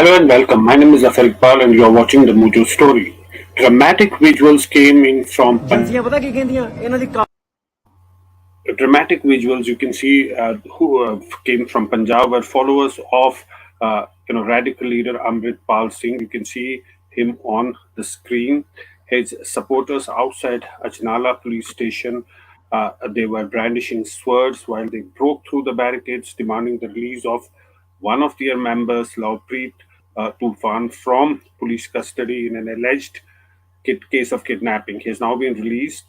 Hello and welcome. My name is Zaffar Iqbal and you are watching the Mojo story. Dramatic visuals came in from dramatic visuals you can see who came from Punjab were followers of radical leader Amritpal Singh. You can see him on the screen. His supporters outside Anjala police station. They were brandishing swords while they broke through the barricades, demanding the release of one of their members, Lawpreet Toofan, from police custody in an alleged case of kidnapping. He has now been released.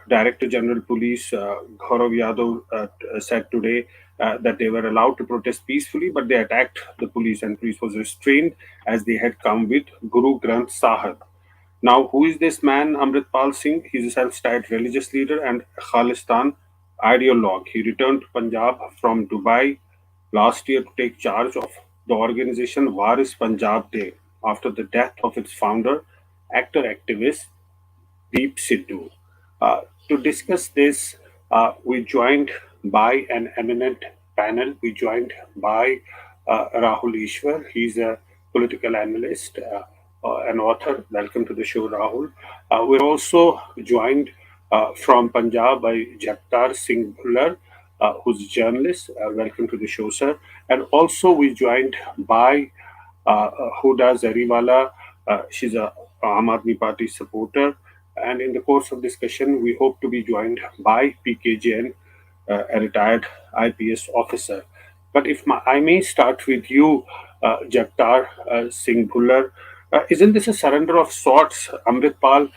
Director General Police Gaurav Yadav said today that they were allowed to protest peacefully, but they attacked the police, and police was restrained as they had come with Guru Granth Sahib. Now, who is this man, Amritpal Singh? He's a self-styled religious leader and Khalistan ideologue. He returned to Punjab from Dubai last year to take charge of the organization Waris Punjab Day after the death of its founder, actor-activist Deep Sidhu. To discuss this, we joined by an eminent panel. We joined by Rahul Ishwar. He's a political analyst, an author. Welcome to the show, Rahul. We're also joined from Punjab by Jarnail Singh Bhindranwale, who's a journalist. Welcome to the show, sir. And also we joined by Huda Zariwala. She's a Aam Aadmi Party supporter. And in the course of discussion, we hope to be joined by PKJN, a retired IPS officer. But if I may start with you, Jarnail Singh Bhindranwale, isn't this a surrender of sorts? Amritpal,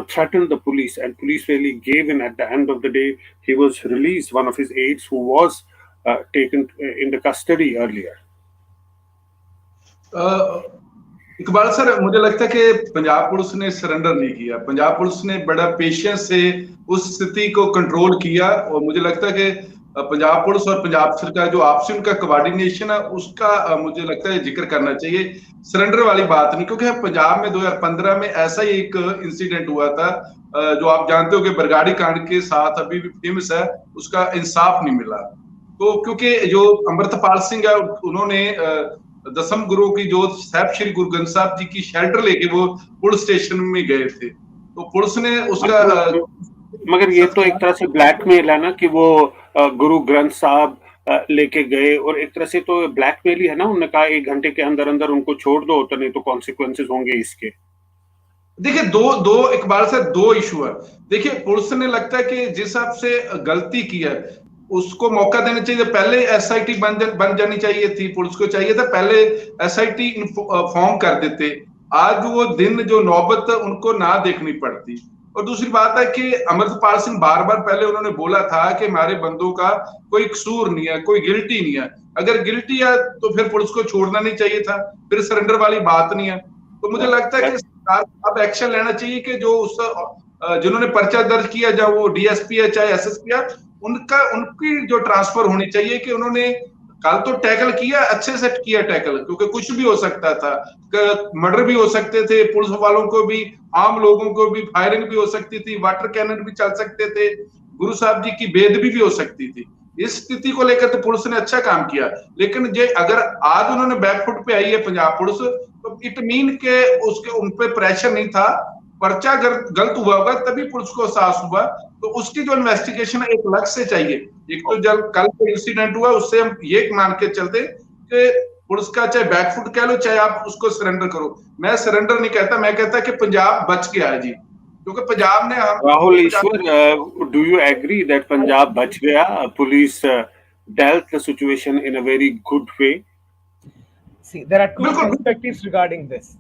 threatened the police, and police really gave in. At the end of the day, he was released. One of his aides who was taken in the custody earlier. Iqbal sir, मुझे लगता है कि Punjab police ने surrender नहीं किया। Punjab police ने बड़ा patience से उस स्थिति को कंट्रोल किया और मुझे लगता है कि पंजाब पुलिस और पंजाब सरकार जो आपसी उनका कोऑर्डिनेशन है उसका मुझे लगता है जिक्र करना चाहिए। सरेंडर वाली बात नहीं, क्योंकि पंजाब में 2015 में ऐसा ही एक इंसिडेंट हुआ था जो आप जानते हो कि बरगाड़ी कांड के साथ अभी भी फेमस है, उसका इंसाफ नहीं मिला। तो क्योंकि जो अमृतपाल सिंह है उन्होंने दसम गुरु की जो साहब श्री गुरु ग्रंथ साहब जी की शेल्टर लेके वो पुलिस स्टेशन में गए थे, तो पुलिस ने उसका मगर ये तो एक तरह से ब्लैकमेल है ना कि वो गुरु ग्रंथ साहब लेके गए, और एक तरह से तो ब्लैकमेल ही है ना। उन्होंने कहा 1 घंटे के अंदर अंदर उनको छोड़ दो, तो नहीं तो कॉन्सिक्वेंसेस होंगे इसके। देखिए दो इकबाल से 2 इशू है। देखिए पुलिस ने लगता है कि जिस हिसाब से गलती की है उसको मौका देना चाहिए। पहले एसआईटी बन जानी चाहिए थी, पुलिस को चाहिए था पहले एसआईटी फॉर्म कर देते। आज वो दिन जो नौबत उनको ना देखनी पड़ती। और दूसरी बात है कि अमृतपाल सिंह बार बार पहले उन्होंने बोला था कि हमारे बंदों का कोई कसूर नहीं है, कोई गिल्टी नहीं है। अगर गिल्टी है तो फिर पुलिस को छोड़ना नहीं चाहिए था, फिर सरेंडर वाली बात नहीं है। तो मुझे लगता है कि सरकार अब एक्शन लेना चाहिए कि जो उस जिन्होंने पर्चा दर्ज किया, चाहे वो डीएसपी है चाहे एसएसपी है, उनकी जो ट्रांसफर होनी चाहिए कि उन्होंने कल तो टैकल किया, अच्छे से किया टैकल, क्योंकि कुछ भी हो सकता था, मर्डर भी हो सकते थे, पुलिस वालों को भी, आम लोगों को भी फायरिंग भी हो सकती थी, वाटर कैनन भी चल सकते थे, गुरु साहब जी की बेदबी भी हो सकती थी। इस स्थिति को लेकर तो पुलिस ने अच्छा काम किया। लेकिन जे अगर आज उन्होंने बैकफुट पे आई है पंजाब पुलिस, तो इट मीन के उसके उन पे प्रेशर नहीं था, पर्चा गलत हुआ होगा तभी पुलिस को एहसास हुआ। तो उसकी जो इन्वेस्टिगेशन एक अलग से चाहिए। एक तो जब कल को इंसिडेंट हुआ उससे हम ये मान के चलते कि पुलिस का चाहे बैकफुट कह लो चाहे आप उसको सरेंडर करो। मैं सरेंडर नहीं कहता, मैं कहता कि पंजाब बच गया है जी, क्योंकि पंजाब ने Rahul Ishwar, do you agree that Punjab बच गया? Police dealt the situation in a very good way. See, there are two perspectives regarding this.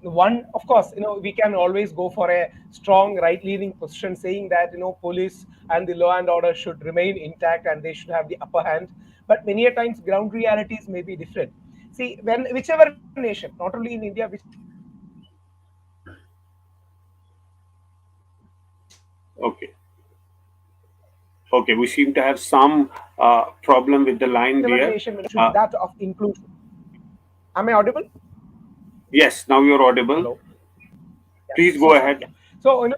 One, of course, we can always go for a strong right-leaning position saying that, police and the law and order should remain intact and they should have the upper hand. But many a times ground realities may be different. See, whichever nation, not only in India, Okay, we seem to have some problem with the line there. Nation that of inclusion. Am I audible? Yes, now you're audible. Hello. Please go ahead. So,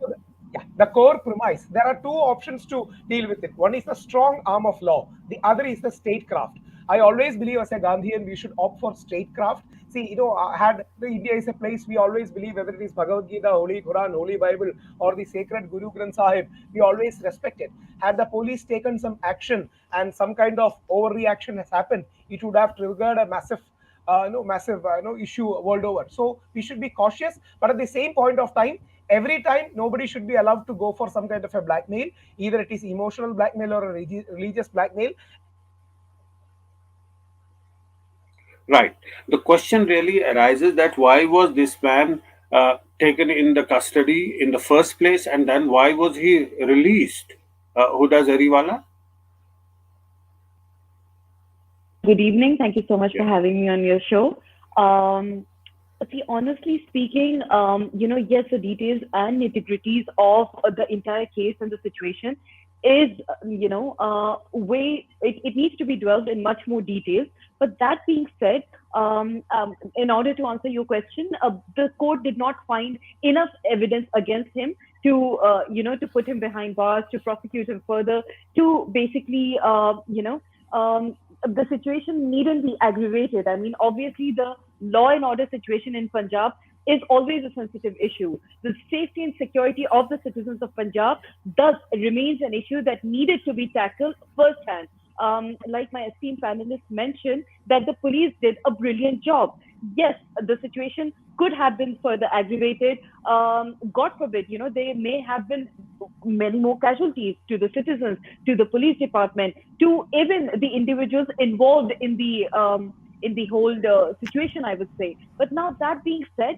the core premise, there are 2 options to deal with it. One is the strong arm of law. The other is the statecraft. I always believe as a Gandhian, we should opt for statecraft. See, had the India is a place we always believe, whether it is Bhagavad Gita, Holy Quran, Holy Bible, or the sacred Guru Granth Sahib, we always respect it. Had the police taken some action and some kind of overreaction has happened, it would have triggered a massive issue world over. So we should be cautious, but at the same point of time, every time nobody should be allowed to go for some kind of a blackmail, either it is emotional blackmail or a religious blackmail. Right. The question really arises that why was this man taken in the custody in the first place, and then why was he released? Huda Zariwala? Good evening. Thank you so much for Yeah. having me on your show. See, honestly speaking, yes, the details and nitty-gritties of the entire case and the situation is, it needs to be dwelled in much more detail. But that being said, in order to answer your question, the court did not find enough evidence against him to, to put him behind bars, to prosecute him further, to basically, the situation needn't be aggravated. I mean, obviously, the law and order situation in Punjab is always a sensitive issue. The safety and security of the citizens of Punjab thus remains an issue that needed to be tackled firsthand. Like my esteemed panelists mentioned, that the police did a brilliant job. Yes, the situation could have been further aggravated. God forbid, there may have been many more casualties to the citizens, to the police department, to even the individuals involved in the whole situation, I would say. But now that being said,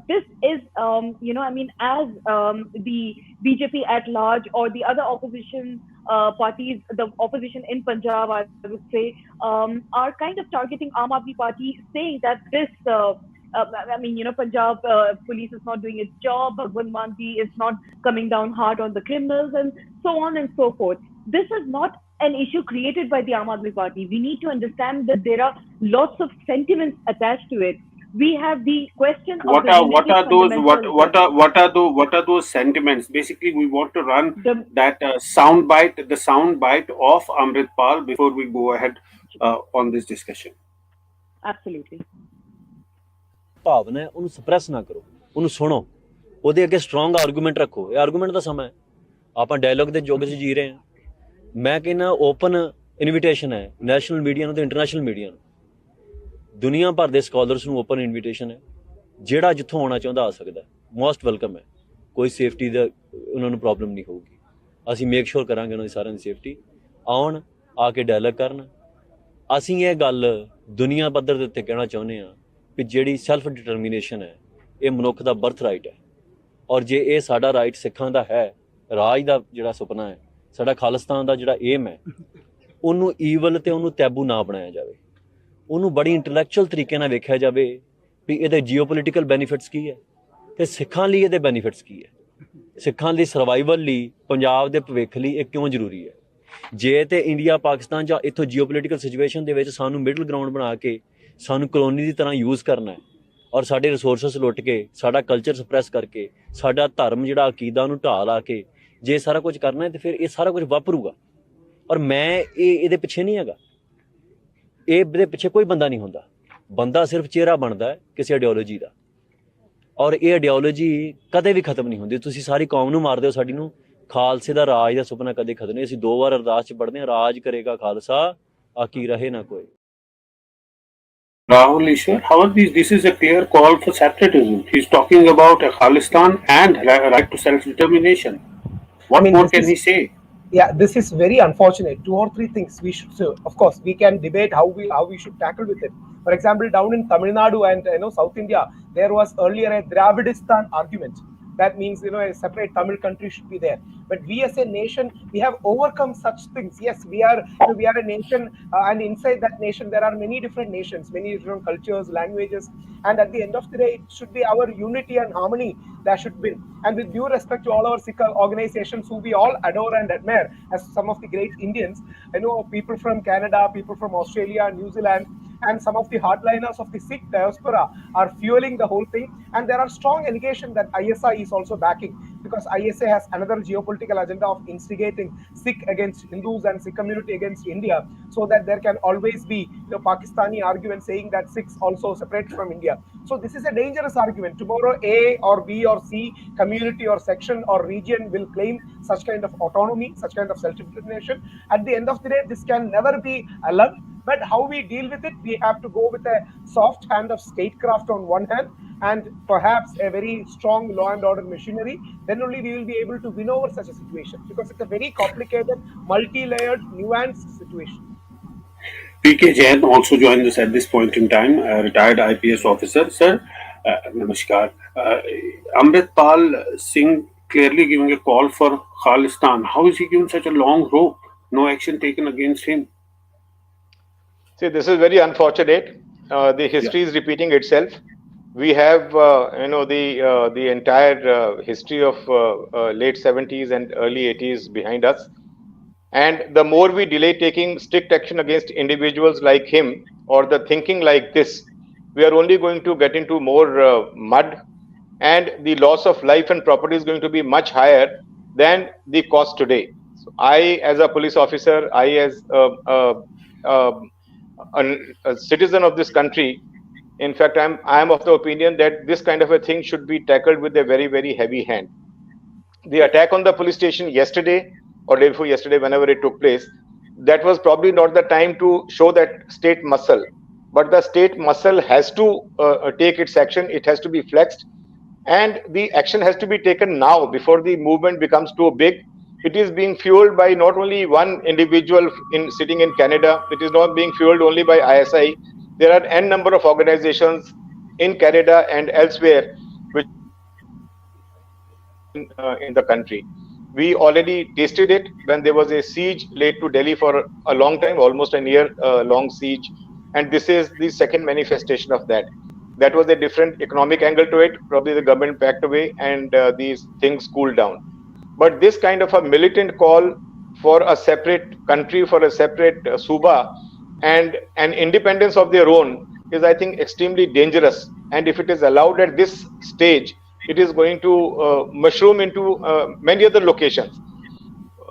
this is, as the BJP at large or the other opposition parties, the opposition in Punjab, I would say, are kind of targeting Aam Aadmi Party, saying that this, Punjab police is not doing its job, Bhagwant Mann ji is not coming down hard on the criminals, and so on and so forth. This is not an issue created by the Aam Aadmi Party. We need to understand that there are lots of sentiments attached to it. We have the question of What are those sentiments? Basically, we want to run that sound bite of Amritpal before we go ahead on this discussion. Absolutely. ਭਾਵਨਾ ਹੈ ਉਹਨੂੰ suppress ਨਾ ਕਰੋ, ਉਹਨੂੰ ਸੁਣੋ, ਉਹਦੇ ਅੱਗੇ strong argument ਰੱਖੋ। ਇਹ ਆਰਗੂਮੈਂਟ ਦਾ ਸਮਾਂ ਹੈ, ਆਪਾਂ ਡਾਇਲੋਗ ਦੇ ਯੁੱਗ 'ਚ ਜੀ ਰਹੇ ਹਾਂ। ਮੈਂ ਕਹਿੰਦਾ ਓਪਨ ਇਨਵੀਟੇਸ਼ਨ ਹੈ ਨੈਸ਼ਨਲ ਮੀਡੀਆ ਨੂੰ ਤੇ ਇੰਟਰਨੈਸ਼ਨਲ ਮੀਡੀਆ ਨੂੰ, ਦੁਨੀਆ ਭਰ ਦੇ ਸਕਾਲਰਸ ਨੂੰ ਓਪਨ ਇਨਵੀਟੇਸ਼ਨ ਹੈ। ਜਿਹੜਾ ਜਿੱਥੋਂ ਆਉਣਾ ਚਾਹੁੰਦਾ ਆ ਸਕਦਾ, ਮੋਸਟ ਵੈਲਕਮ ਹੈ। ਕੋਈ ਸੇਫਟੀ ਦਾ ਉਹਨਾਂ ਨੂੰ ਪ੍ਰੋਬਲਮ ਨਹੀਂ ਹੋਊਗੀ। ਅਸੀਂ ਮੇਕ ਸ਼ੋਰ ਕਰਾਂਗੇ ਉਹਨਾਂ ਦੀ ਸਾਰਿਆਂ ਦੀ ਸੇਫਟੀ। ਆਉਣ, ਆ ਕੇ ਡਾਇਲੋਗ ਕਰਨ। ਅਸੀਂ ਇਹ ਗੱਲ ਦੁਨੀਆ ਪੱਧਰ ਦੇ ਉੱਤੇ ਕਹਿਣਾ ਚਾਹੁੰਦੇ ਹਾਂ ਵੀ ਜਿਹੜੀ ਸੈਲਫ ਡਿਟਰਮੀਨੇਸ਼ਨ ਹੈ, ਇਹ ਮਨੁੱਖ ਦਾ ਬਰਥ ਰਾਈਟ ਹੈ। ਔਰ ਜੇ ਇਹ ਸਾਡਾ ਰਾਈਟ ਸਿੱਖਾਂ ਦਾ ਹੈ, ਰਾਜ ਦਾ ਜਿਹੜਾ ਸੁਪਨਾ ਹੈ, ਸਾਡਾ ਖਾਲਿਸਤਾਨ ਦਾ ਜਿਹੜਾ ਏਮ ਹੈ, ਉਹਨੂੰ ਈਵਲ ਅਤੇ ਉਹਨੂੰ ਟੈਬੂ ਨਾ ਬਣਾਇਆ ਜਾਵੇ। ਉਹਨੂੰ ਬੜੀ ਇੰਟਲੈਕਚੁਅਲ ਤਰੀਕੇ ਨਾਲ ਵੇਖਿਆ ਜਾਵੇ ਵੀ ਇਹਦੇ ਜੀਓਪੋਲੀਟੀਕਲ ਬੈਨੀਫਿਟਸ ਕੀ ਹੈ ਅਤੇ ਸਿੱਖਾਂ ਲਈ ਇਹਦੇ ਬੈਨੀਫਿਟਸ ਕੀ ਹੈ। ਸਿੱਖਾਂ ਦੀ ਸਰਵਾਈਵਲ ਲਈ, ਪੰਜਾਬ ਦੇ ਭਵਿੱਖ ਲਈ ਇਹ ਕਿਉਂ ਜ਼ਰੂਰੀ ਹੈ। ਜੇ ਤੇ ਇੰਡੀਆ ਪਾਕਿਸਤਾਨ ਜਾਂ ਇੱਥੋਂ ਜੀਓਪੋਲੀਟੀਕਲ ਸਿਚੁਏਸ਼ਨ ਦੇ ਵਿੱਚ ਸਾਨੂੰ ਮਿਡਲ ਗਰਾਊਂਡ ਬਣਾ ਕੇ ਸਾਨੂੰ ਕਲੋਨੀ ਦੀ ਤਰ੍ਹਾਂ ਯੂਜ਼ ਕਰਨਾ ਹੈ ਔਰ ਸਾਡੇ ਰਿਸੋਰਸਿਸ ਲੁੱਟ ਕੇ, ਸਾਡਾ ਕਲਚਰ ਸਪਰੈਸ ਕਰਕੇ, ਸਾਡਾ ਧਰਮ ਜਿਹੜਾ ਅਕੀਦਾ ਨੂੰ ਢਾਹ ਲਾ ਕੇ ਜੇ ਸਾਰਾ ਕੁਝ ਕਰਨਾ ਹੈ ਤਾਂ ਫਿਰ ਇਹ ਸਾਰਾ ਕੁਝ ਵਾਪਰੂਗਾ। ਔਰ ਮੈਂ ਇਹਦੇ ਪਿੱਛੇ ਨਹੀਂ ਹੈਗਾ। ਇਹਦੇ ਪਿੱਛੇ ਕੋਈ ਬੰਦਾ ਨਹੀਂ ਹੁੰਦਾ। ਬੰਦਾ ਸਿਰਫ ਚਿਹਰਾ ਬਣਦਾ ਹੈ ਕਿਸੇ ਆਈਡੀਓਲੋਜੀ ਦਾ, ਔਰ ਇਹ ਆਈਡੀਓਲੋਜੀ ਕਦੇ ਵੀ ਖਤਮ ਨਹੀਂ ਹੁੰਦੀ। ਤੁਸੀਂ ਸਾਰੀ ਕੌਮ ਨੂੰ ਮਾਰਦੇ ਹੋ, ਸਾਡੀ ਨੂੰ। ਖਾਲਸੇ ਦਾ ਰਾਜ ਦਾ ਸੁਪਨਾ ਕਦੇ ਖਤਮ ਨਹੀਂ। ਅਸੀਂ 2 ਵਾਰ ਅਰਦਾਸ 'ਚ ਪੜ੍ਹਦੇ ਹਾਂ, ਰਾਜ ਕਰੇਗਾ ਖਾਲਸਾ, ਆਕੀ ਰਹੇ ਨਾ ਕੋਈ। Rahul Ishwar, however, this is a clear call for separatism. He's talking about a Khalistan and right to self-determination. What more can he say? Yeah, this is very unfortunate. 2 or 3 things we should say. Of course, we can debate how we should tackle with it. For example, down in Tamil Nadu and South India, there was earlier a Dravidistan argument. That means a separate Tamil country should be there. But we as a nation, we have overcome such things. Yes, we are a nation, and inside that nation there are many different nations, many different cultures, languages, and at the end of the day, it should be our unity and harmony that should win. And with due respect to all our Sikh organizations who we all adore and admire as some of the great Indians, people from Canada, people from Australia, New Zealand, and some of the hardliners of the Sikh diaspora are fueling the whole thing. And there are strong indications that ISI is also backing. because ISA has another geopolitical agenda of instigating Sikh against Hindus and Sikh community against India, so that there can always be Pakistani argument saying that Sikhs also separate from India. So this is a dangerous argument. Tomorrow, A or B or C community or section or region will claim such kind of autonomy, such kind of self-determination. At the end of the day, this can never be allowed. But how we deal with it, we have to go with a soft hand of statecraft on one hand, and perhaps a very strong law and order machinery. Then only we will be able to win over such a situation, because it's a very complicated, multi-layered, nuanced situation. PK Jain also joined us at this point in time, a retired IPS officer. Sir, namaskar. Amritpal Singh clearly giving a call for Khalistan. How is he given such a long rope? No action taken against him. See, this is very unfortunate. The history is repeating itself. We have, the entire history of late 70s and early 80s behind us. And the more we delay taking strict action against individuals like him or the thinking like this, we are only going to get into more mud, and the loss of life and property is going to be much higher than the cost today. So I, as a police officer, I, as a citizen of this country, in fact, I am of the opinion that this kind of a thing should be tackled with a very, very heavy hand. The attack on the police station yesterday or day before yesterday, whenever it took place, that was probably not the time to show that state muscle. But the state muscle has to take its action. It has to be flexed, and the action has to be taken now before the movement becomes too big. It is being fueled by not only one individual sitting in Canada. It is not being fueled only by ISI. There are n number of organizations in Canada and elsewhere which in the country. We already tasted it when there was a siege laid to Delhi for a long time, almost a year long siege. And this is the second manifestation of that. That was a different economic angle to it. Probably the government backed away and these things cooled down. But this kind of a militant call for a separate country, for a separate Suba and an independence of their own is, I think, extremely dangerous. And if it is allowed at this stage, it is going to mushroom into many other locations.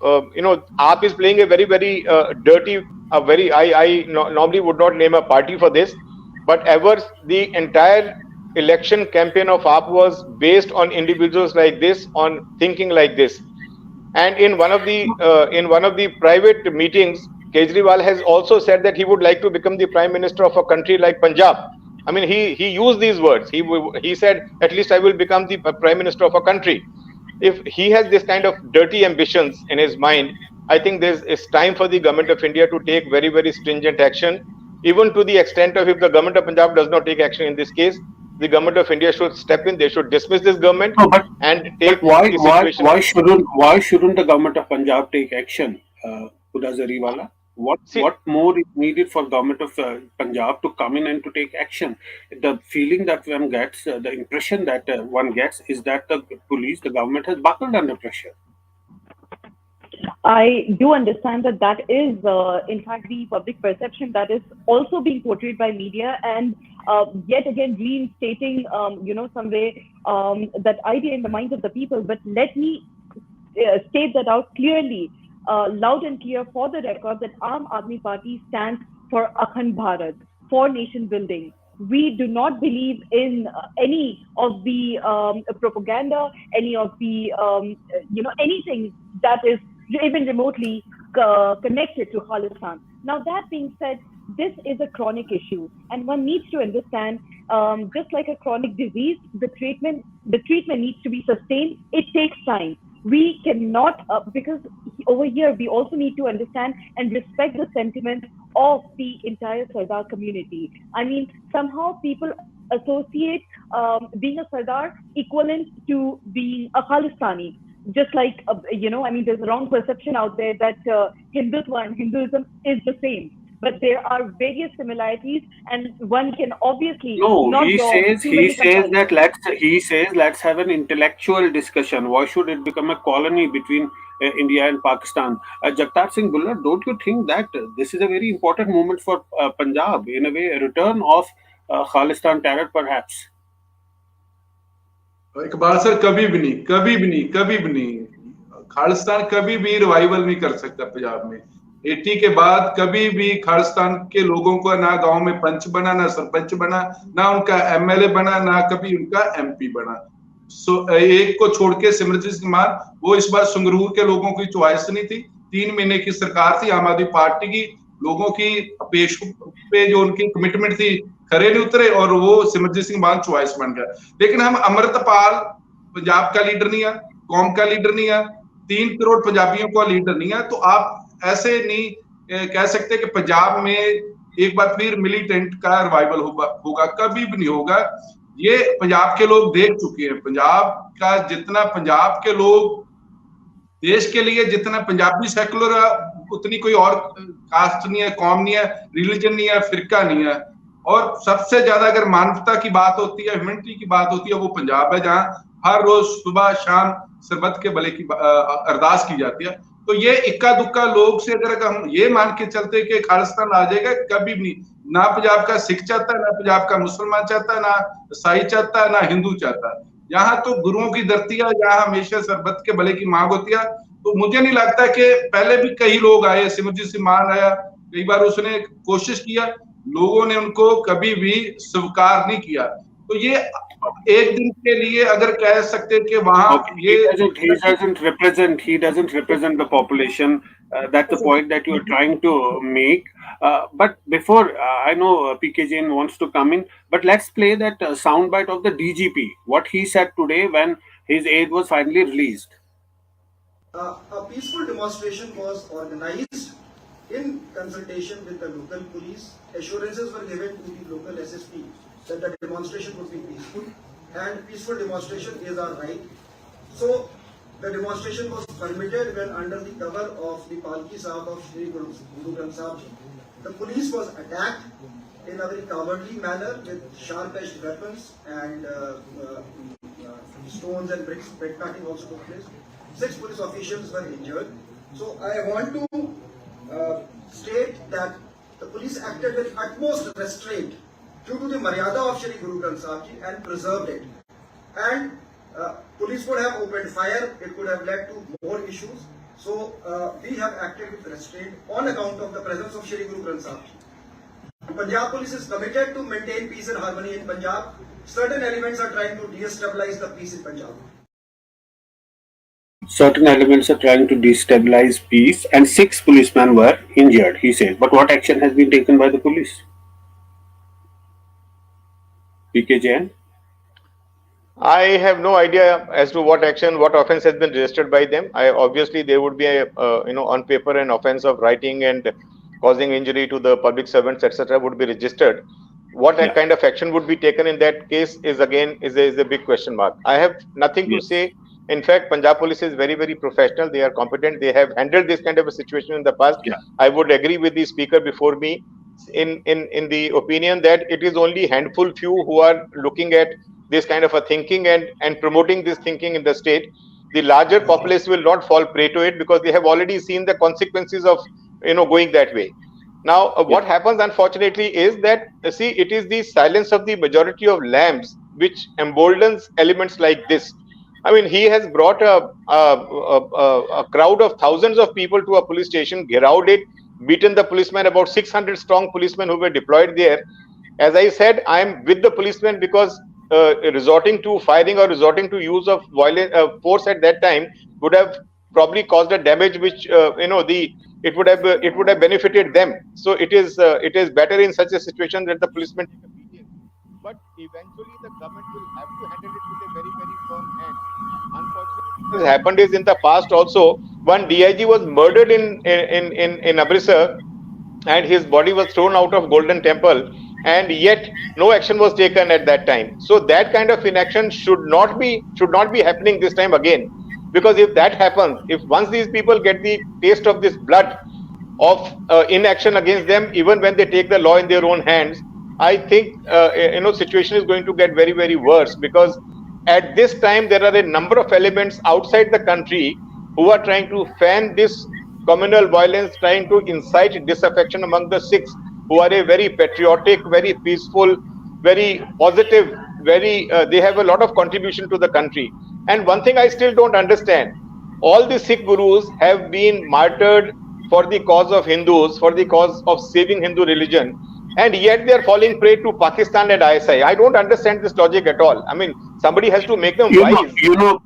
AAP is playing a very, very dirty, I normally would not name a party for this, but ever the entire election campaign of AAP was based on individuals like this, on thinking like this. And in one of the private meetings, Kejriwal has also said that he would like to become the prime minister of a country like Punjab. I mean, he used these words. He said, at least I will become the prime minister of a country. If he has this kind of dirty ambitions in his mind, I think it's time for the government of India to take very, very stringent action, even to the extent of if the government of Punjab does not take action in this case, the government of India should step in. They should dismiss this government and take the situation. Why shouldn't the government of Punjab take action, Huda Zariwala? What more is needed for government of Punjab to come in and to take action? The feeling that one gets, the impression that one gets, is that the police, the government has buckled under pressure. I do understand that is, in fact, the public perception that is also being portrayed by media, and yet again reinstating, some way that idea in the minds of the people. But let me state that out clearly, loud and clear for the record, that Aam Aadmi Party stands for Akhand Bharat, for nation building. We do not believe in any of the propaganda, any of the, anything that is even remotely connected to Khalistan. Now, that being said, this is a chronic issue, and one needs to understand, just like a chronic disease, the treatment needs to be sustained. It takes time. We cannot, because over here, we also need to understand and respect the sentiment of the entire Sardar community. I mean, somehow people associate being a Sardar equivalent to being a Khalistani. Just like, there's a wrong perception out there that Hindutva and Hinduism is the same. But there are various similarities, and one can obviously not he says let's have an intellectual discussion. Why should it become a colony between India and Pakistan? Jagtar Singh Bhullar, don't you think that this is a very important moment for Punjab, in a way, a return of Khalistan terror, perhaps? Iqbal sir कभी भी नहीं, कभी भी नहीं, कभी भी नहीं। खालिस्तान कभी भी रिवाइवल नहीं कर सकता पंजाब में। 80 के बाद कभी भी खालिस्तान के लोगों को ना गांव में पंच बना, ना सरपंच बना, ना उनका एमएलए बना, ना कभी उनका एमपी बना। एक को छोड़ के सिमरजीत सिंह मान, वो इस बार संगरूर के लोगों की चॉइस नहीं थी। 3 महीने की सरकार थी आम आदमी पार्टी की, लोगों की अपेक्ष पे जो उनकी कमिटमेंट थी खरे नहीं उतरे, और वो सिमरजीत सिंह मान चॉइस बन गया। लेकिन हम अमृतपाल पंजाब का लीडर नहीं है, कौम का लीडर नहीं है, 3 करोड़ पंजाबियों का लीडर नहीं है, तो आप ऐसे नहीं कह सकते कि पंजाब में एक बार फिर मिलिटेंट का रिवाइवल होगा, कभी भी नहीं होगा। ये पंजाब के लोग देख चुके हैं। पंजाब का जितना पंजाब के लोग देश के लिए, जितना पंजाबी सेकुलर है, उतनी कोई और कास्ट नहीं है, कौम नहीं है, रिलीजन नहीं है, फिरका नहीं है। और सबसे ज्यादा अगर मानवता की बात होती है, ह्यूमैनिटी की बात होती है, वो पंजाब है, जहां हर रोज सुबह शाम सरबत के भले की अरदास की जाती है। तो ये इक्का दुक्का लोग से अगर हम ये मान के चलते कि खालिस्तान आ जाएगा, कभी भी नहीं। ना पंजाब का सिख चाहता है, ना पंजाब का मुसलमान चाहता है, ना ईसाई चाहता है, ना हिंदू चाहता है। यहाँ तो गुरुओं की धरती है, यहाँ हमेशा सरबत के भले की मांग होती है। तो मुझे नहीं लगता कि पहले भी कई लोग आए, सिमरजीत सिंह मान आया, कई बार उसने कोशिश किया, लोगों ने उनको कभी भी स्वीकार नहीं किया। तो ये एक दिन के लिए अगर कह सकते कि वहां he doesn't represent the population. That's the point that you are trying to make. But before I know PK Jain wants to come in, but let's play that soundbite of the DGP, what he said today when his aide was finally released. A peaceful demonstration was organized in consultation with the local police. Assurances were given to the local SSP that the demonstration would be peaceful, and peaceful demonstration is our right. So the demonstration was permitted when under the cover of the Palki Sahib of Shri Guru Granth Sahib Ji, the police was attacked in a very cowardly manner with sharp-edged weapons, and stones and bricks, bread-packing also took place. 6 police officials were injured. So I want to state that the police acted with utmost restraint due to the maryada of Shri Guru Granth Sahib Ji and preserved it. And police could have opened fire, it could have led to more issues. So we have acted with restraint on account of the presence of Shri Guru Granth Sahib Ji. Punjab police is committed to maintain peace and harmony in Punjab. Certain elements are trying to destabilize the peace in Punjab. Certain elements are trying to destabilize peace, and 6 policemen were injured, he says. But what action has been taken by the police? PK Jain? I have no idea as to what action, what offense has been registered by them. Obviously there would be a on paper an offense of writing and causing injury to the public servants, etc., would be registered. What kind of action would be taken in that case is again is a big question mark. I have nothing to say. In fact, Punjab police is very, very professional. They are competent. They have handled this kind of a situation in the past. I would agree with the speaker before me in the opinion that it is only handful few who are looking at this kind of a thinking and promoting this thinking in the state. The larger populace will not fall prey to it because they have already seen the consequences of going that way. Now, what happens unfortunately is that see, it is the silence of the majority of lambs which emboldens elements like this. I mean, he has brought a crowd of thousands of people to a police station, gerawed it, beaten the policemen, about 600 strong policemen who were deployed there. As I said, I am with the policemen because resorting to firing or resorting to use of violent force at that time would have probably caused a damage which it would have benefited them. So it is better in such a situation that the policemen take a beating. But eventually the government will have to handle it with a very, very firm hand. Unfortunately, what has happened is in the past also, one DIG was murdered in Amritsar and his body was thrown out of Golden Temple, and yet no action was taken at that time. So that kind of inaction should not be happening this time again. Because if that happens, if once these people get the taste of this blood of inaction against them, even when they take the law in their own hands, I think situation is going to get very, very worse, because at this time there are a number of elements outside the country who are trying to fan this communal violence, trying to incite disaffection among the Sikhs, who are a very patriotic, very peaceful, very positive they have a lot of contribution to the country. And one thing I still don't understand, all the Sikh gurus have been martyred for the cause of Hindus, for the cause of saving Hindu religion, and yet they are falling prey to Pakistan and ISI. I don't understand this logic at all. I mean, somebody has to make them wise.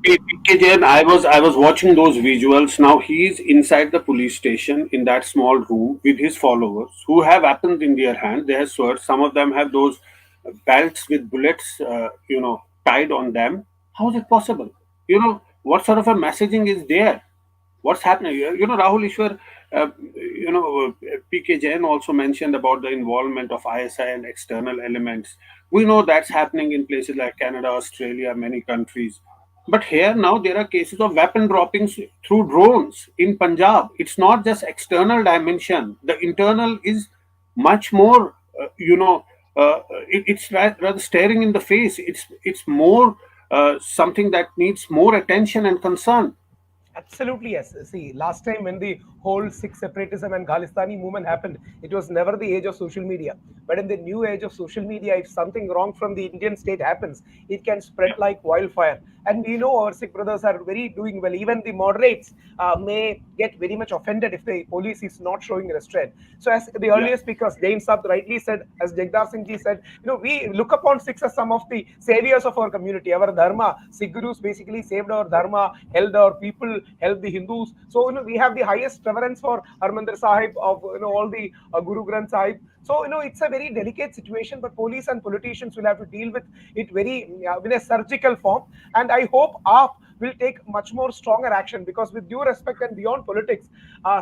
PK Jain, I was watching those visuals. Now he's inside the police station in that small room with his followers who have weapons in their hand. They have swords. Some of them have those belts with bullets, tied on them. How is it possible? What sort of a messaging is there? What's happening? Rahul Ishwar, PK Jain also mentioned about the involvement of ISI and external elements. We know that's happening in places like Canada, Australia, many countries. But here now there are cases of weapon droppings through drones in Punjab. It's not just external dimension. The internal is much more, it's rather staring in the face. It's more something that needs more attention and concern. Absolutely, yes. See, last time when the whole Sikh separatism and Khalistani movement happened, it was never the age of social media. But in the new age of social media, if something wrong from the Indian state happens, it can spread like wildfire. And we know our Sikh brothers are very doing well. Even the moderates may get very much offended if the police is not showing restraint. So as the earlier speakers, Jain Saab rightly said, as Jagdar Singh ji said, we look upon Sikhs as some of the saviors of our community. Our dharma, Sikh gurus basically saved our dharma, held our people, helped the Hindus. So we have the highest reverence for Harmandir Sahib of all the Guru Granth Sahib. So it's a very delicate situation, but police and politicians will have to deal with it very in a surgical form. And I hope AAP will take much more stronger action, because with due respect and beyond politics,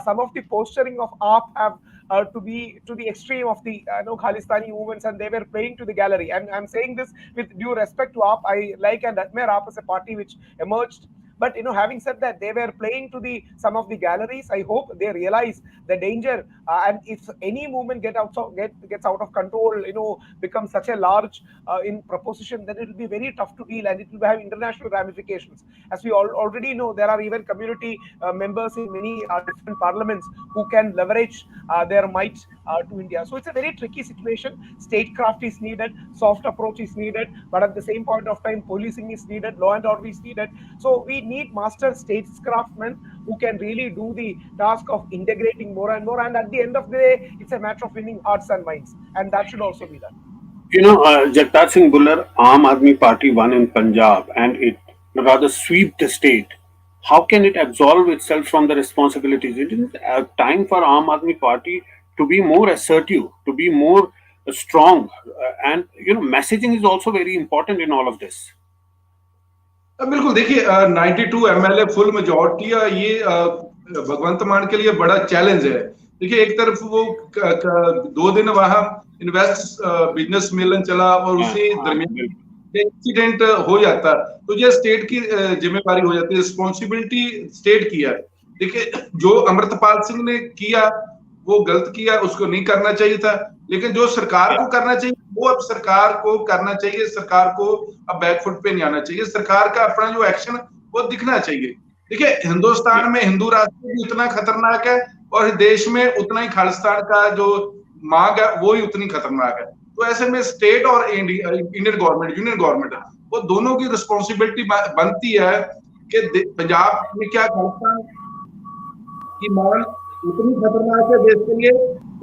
some of the posturing of AAP have to be to the extreme of the Khalistani movements, and they were playing to the gallery. And I'm saying this with due respect to AAP. I like and admire AAP as a party which emerged. But having said that, they were playing to some of the galleries. I hope they realize the danger, and if any movement gets out of control, becomes such a large in proposition, then it will be very tough to deal, and it will have international ramifications. As we already know, there are even community members in many different parliaments who can leverage their might to India. So it's a very tricky situation. Statecraft is needed, soft approach is needed, but at the same point of time, policing is needed, law and order is needed. So we need master statescraftsmen who can really do the task of integrating more and more. And at the end of the day, it's a matter of winning hearts and minds, and that should also be done. Jagtar Singh Bhullar, Aam Aadmi Party won in Punjab, and it rather sweep the state. How can it absolve itself from the responsibilities? It is time for Aam Aadmi Party to be more assertive, to be more strong, and messaging is also very important in all of this. बिल्कुल, देखिए 92 MLA full majority ये भगवंत मान के लिए बड़ा challenge है. देखिए एक तरफ वो 2 दिन वहां इन्वेस्ट बिजनेस मिलन चला और उसी दरमियान इंसिडेंट हो जाता, तो ये स्टेट की जिम्मेदारी हो जाती है, रिस्पॉन्सिबिलिटी स्टेट की है. देखिए जो अमृतपाल सिंह ने किया वो गलत किया, उसको नहीं करना चाहिए था, लेकिन जो सरकार को करना चाहिए वो अब सरकार को करना चाहिए. सरकार को अब बैकफुट पे नहीं आना चाहिए. सरकार का अपना जो एक्शन वो दिखना चाहिए. देखिए हिंदुस्तान में हिंदू राष्ट्र भी उतना खतरनाक है और देश में उतना ही खालिस्तान का जो मांग है वो ही उतनी खतरनाक है. तो ऐसे में स्टेट और इंडियन गवर्नमेंट, यूनियन गवर्नमेंट, वो दोनों की रिस्पॉन्सिबिलिटी बनती है कि पंजाब में क्या खालिस्तान की मांग उतनी खतरनाक है देश के लिए,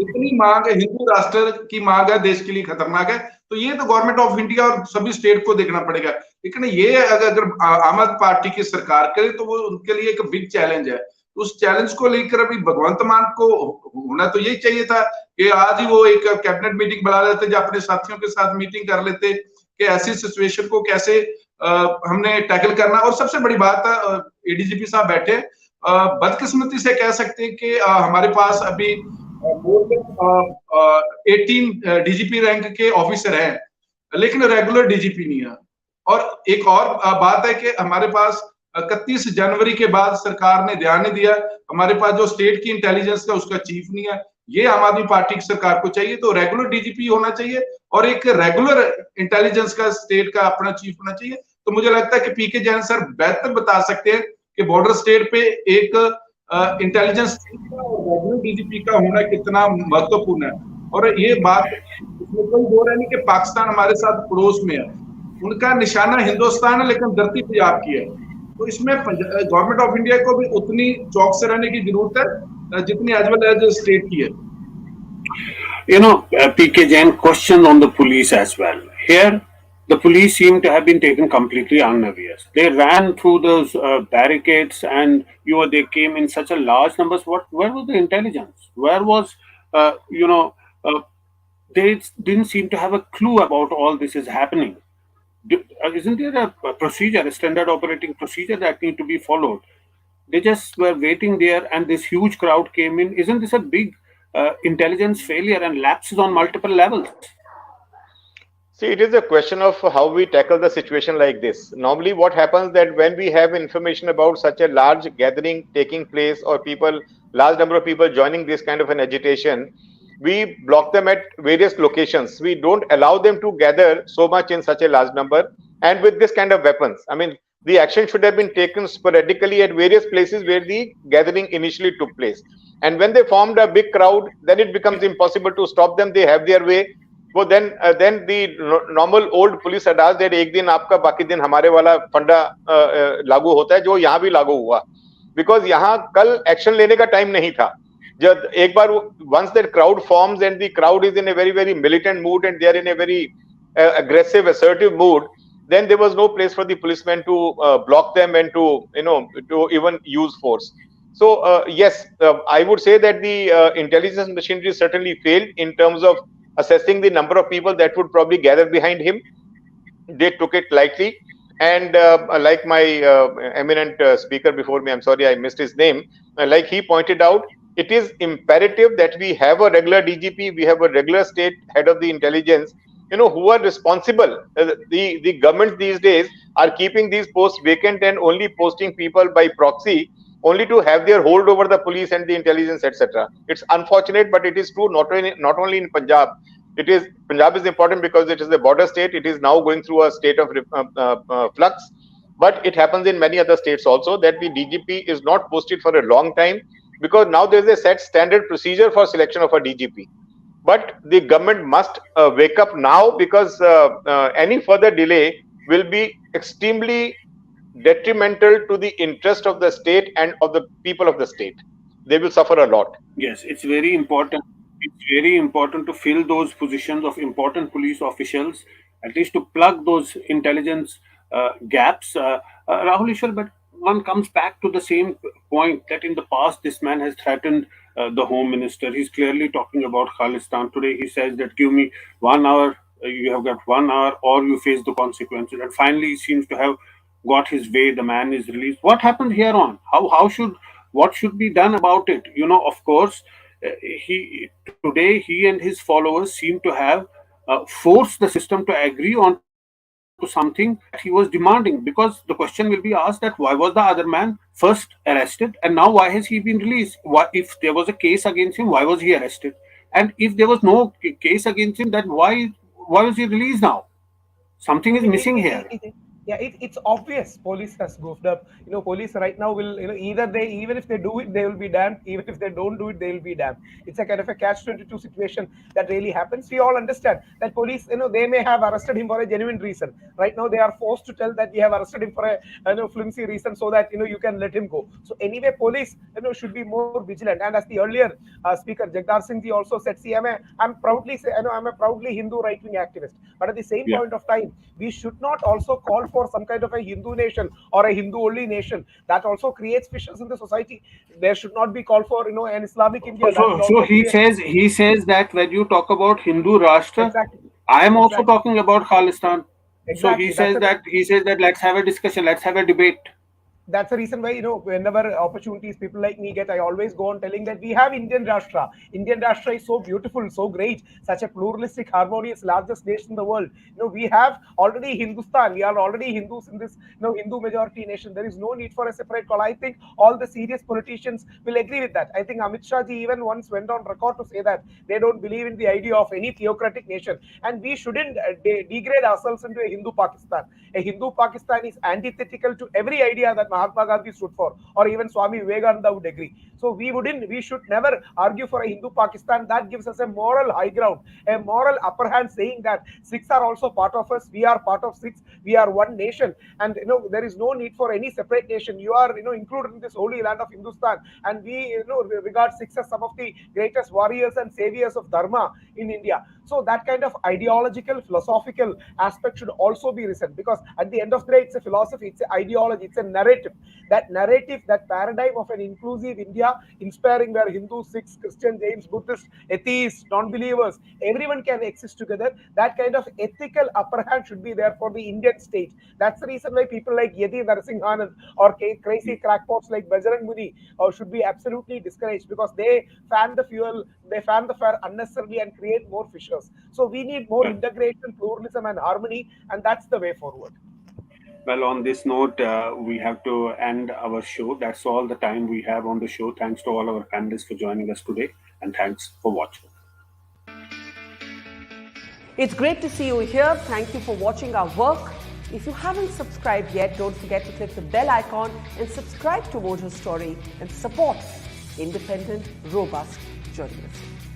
इतनी मांग है हिंदू राष्ट्र की मांग है देश के लिए खतरनाक है. तो ये तो गवर्नमेंट ऑफ इंडिया और सभी स्टेट को देखना पड़ेगा. लेकिन ये अगर आम आदमी पार्टी की सरकार करे तो वो उनके लिए एक बिग चैलेंज है. उस चैलेंज को लेकर अभी भगवंत मान को होना तो यही चाहिए था कि आज ही वो एक कैबिनेट मीटिंग बुला लेते, जो अपने साथियों के साथ मीटिंग कर लेते कि ऐसी सिचुएशन को कैसे हमने टैकल करना. और सबसे बड़ी बात है, एडीजीपी साहब बैठे, बदकिस्मती से कह सकते हैं कि हमारे पास अभी 18 डीजीपी रैंक के ऑफिसर हैं, लेकिन रेगुलर डीजीपी नहीं है. और एक और बात है कि हमारे पास 31 जनवरी के बाद सरकार ने ध्यान नहीं दिया, हमारे पास जो स्टेट की इंटेलिजेंस का उसका चीफ नहीं है. ये आम आदमी पार्टी की सरकार को चाहिए. तो रेगुलर डीजीपी होना चाहिए और एक रेगुलर इंटेलिजेंस का स्टेट का अपना चीफ होना चाहिए. तो मुझे लगता है कि पीके जैन सर बेहतर बता सकते हैं कि बॉर्डर स्टेट पे एक इंटेलिजेंस का और रेगुलर डीजीपी का होना कितना महत्वपूर्ण है. और ये बात इसमें कोई दो नहीं कि पाकिस्तान हमारे साथ पड़ोस में है, उनका निशाना हिंदुस्तान है लेकिन धरती पंजाब की है। तो इसमें गवर्नमेंट ऑफ इंडिया को भी उतनी चौक से रहने की जरूरत है जितनी एज वेल एज स्टेट की है। PK Jain questioned on the police as well. Here, the police seem to have been taken completely unawares. They ran through those barricades, and they came in such a large numbers. Where was the intelligence? Where was, uh, you know, uh, they didn't seem to have a clue about all this is happening. Isn't there a procedure, a standard operating procedure that need to be followed? They just were waiting there, and this huge crowd came in. Isn't this a big intelligence failure and lapses on multiple levels? See, it is a question of how we tackle the situation like this. Normally, what happens that when we have information about such a large gathering taking place, or large number of people joining this kind of an agitation, we block them at various locations. We don't allow them to gather so much in such a large number and with this kind of weapons. I mean, the action should have been taken sporadically at various places where the gathering initially took place. And when they formed a big crowd, then it becomes impossible to stop them. They have their way. वो then the normal old police adage that एक दिन आपका बाकी दिन हमारे वाला फंडा लागू होता है, जो यहाँ भी लागू हुआ, because यहाँ कल एक्शन लेने का टाइम नहीं था. जब एक बार once that crowd forms and the crowd is in a very very militant mood and they are in a very aggressive assertive mood, then there was no place for the policemen to block them and to to even use force. So yes, I would say that the intelligence machinery certainly failed in terms of assessing the number of people that would probably gather behind him. They took it lightly, and like my eminent speaker before me, I'm sorry I missed his name, like he pointed out, it is imperative that we have a regular DGP, we have a regular state head of the intelligence, who are responsible. The government these days are keeping these posts vacant and only posting people by proxy, only to have their hold over the police and the intelligence, etc. It's unfortunate, but it is true not only in Punjab. Punjab is important because it is a border state. It is now going through a state of flux, but it happens in many other states also that the DGP is not posted for a long time, because now there is a set standard procedure for selection of a DGP. But the government must wake up now, because any further delay will be extremely detrimental to the interest of the state and of the people of the state. They will suffer a lot. Yes, it's very important. It's very important to fill those positions of important police officials, at least to plug those intelligence gaps. Rahul Ishwar, but one comes back to the same point that in the past this man has threatened the home minister. He's clearly talking about Khalistan. Today he says that give me 1 hour, you have got 1 hour, or you face the consequences. And finally he seems to have got his way. The man is released. What happened here on? What should be done about it? Of course, he and his followers seem to have forced the system to agree on to something that he was demanding, because the question will be asked that why was the other man first arrested and now why has he been released? If there was a case against him, why was he arrested? And if there was no case against him, then why was he released now? Something is missing here. Yeah, it's obvious police has goofed up. Police right now will, either even if they do it, they will be damned. Even if they don't do it, they will be damned. It's a kind of a catch-22 situation that really happens. We all understand that police, they may have arrested him for a genuine reason. Right now, they are forced to tell that we have arrested him for a flimsy reason, so that, you can let him go. So anyway, police, should be more vigilant. And as the earlier speaker, Jagdar Singh ji also said, see, I'm a proudly Hindu right-wing activist. But at the same point of time, we should not also call for some kind of a Hindu nation or a Hindu-only nation. That also creates fissures in the society. There should not be called for, an Islamic India. So he says that when you talk about Hindu Rashtra, exactly. I am also talking about Khalistan. Exactly. So he says that let's have a discussion, let's have a debate. That's the reason why, whenever opportunities people like me get, I always go on telling that we have Indian Rashtra. Indian Rashtra is so beautiful, so great, such a pluralistic, harmonious, largest nation in the world. We have already Hindustan. We are already Hindus in this, Hindu majority nation. There is no need for a separate call. I think all the serious politicians will agree with that. I think Amit Shah ji even once went on record to say that they don't believe in the idea of any theocratic nation. And we shouldn't degrade ourselves into a Hindu Pakistan. A Hindu Pakistan is antithetical to every idea that Mahatma Gandhi stood for, or even Swami Vivekananda would agree. So we should never argue for a Hindu Pakistan. That gives us a moral high ground, a moral upper hand, saying that Sikhs are also part of us. We are part of Sikhs. We are one nation, and there is no need for any separate nation. You are included in this holy land of Hindustan, and we regard Sikhs as some of the greatest warriors and saviors of Dharma in India. So that kind of ideological, philosophical aspect should also be risen, because at the end of the day, it's a philosophy, it's an ideology, it's a narrative. That narrative, that paradigm of an inclusive India, inspiring where Hindus, Sikhs, Christians, Jains, Buddhists, atheists, non-believers, everyone can exist together. That kind of ethical upper hand should be there for the Indian state. That's the reason why people like Yeti Narasimhanan or crazy crackpots like Bajrang Muni should be absolutely discouraged, because they fan the fuel, they fan the fire unnecessarily and create more fissures. So we need more integration, pluralism, and harmony, and that's the way forward. Well, on this note, we have to end our show. That's all the time we have on the show. Thanks to all our panelists for joining us today, and thanks for watching. It's great to see you here. Thank you for watching our work. If you haven't subscribed yet, don't forget to click the bell icon and subscribe to Mojo Story and support independent, robust journalism.